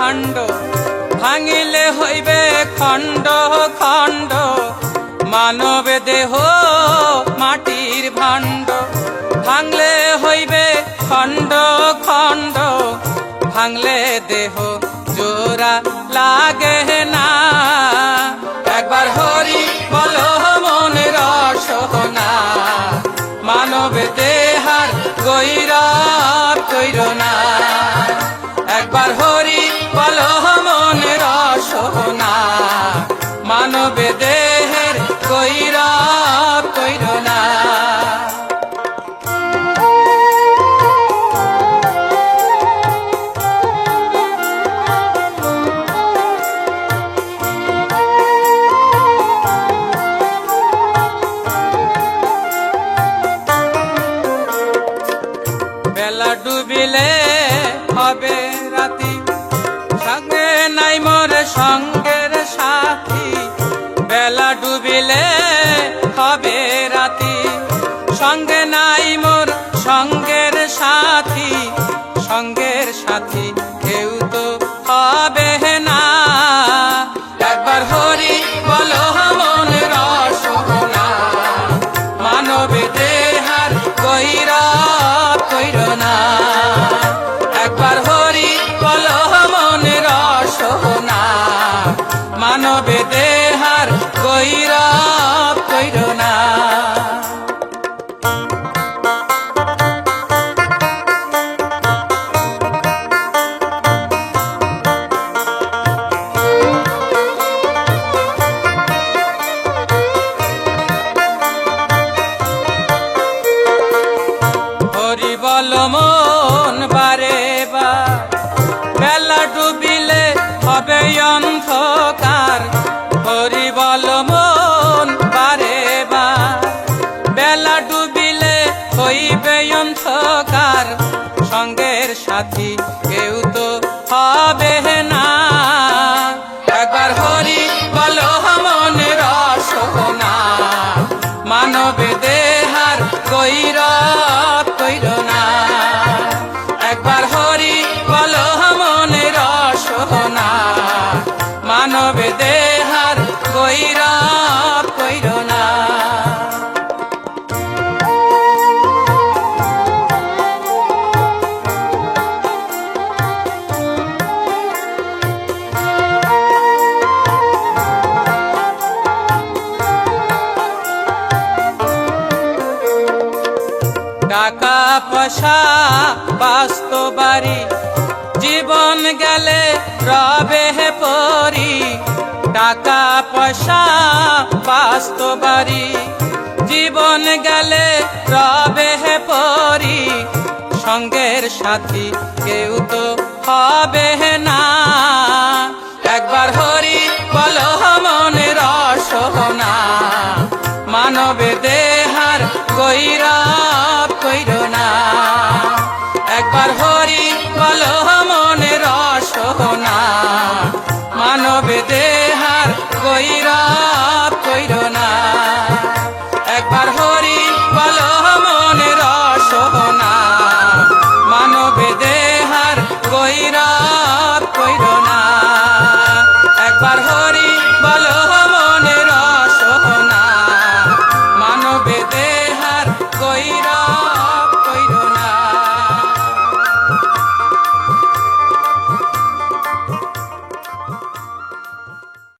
ভাণ্ড ভাঙিলে হইবে খণ্ড খণ্ড মানব দেহ মাটির ভাণ্ড ভাঙলে হইবে খণ্ড খণ্ড ভাঙলে দেহ জোড়া লাগে না একবার হরি বলো মনের সোনা মানব দেহার গৈরব কইর না একবার হরি বলো মনের সোনা মানব দেহের গৈরব কইর না বেলা ডুবিলে হবে রাতি সঙ্গে নাই মোর সঙ্গের সাথী বেলা ডুবিলে হবে রাতি সঙ্গে নাই মোর সঙ্গের সাথী সঙ্গের সাথী কেউ তো হবে না একবার হরি বলো মনের সোনা মানব দেহার গৈরব কইর না একবার হরি বলো মনের সোনা মানব দেহার গৈরব কইর না হরি বল মন বারে বার বেলা ডুবিলে হবে অন্ধকার হরি বল মন বারে বার বেলা ডুবিলে হইবে অন্ধকার সঙ্গের সাথী কেউ তো হবে না একবার হরি বলো মনের সোনা মানব দেহার গৈরব কইর না একবার হরি বলো মনের সোনা মানব দেহার গৈরব কইর না টাকা পয়সা বাস্তব বাড়ি জীবন গেলে রবে পরি টাকা পয়সা বাস্তব বাড়ি জীবন গেলে রবে পরি সঙ্গের সাথী কেউ তো হবে না একবার হরি বলো মনের সোনা মানব দেহার গৈরব কইর না একবার হরি বলো মনের সোনা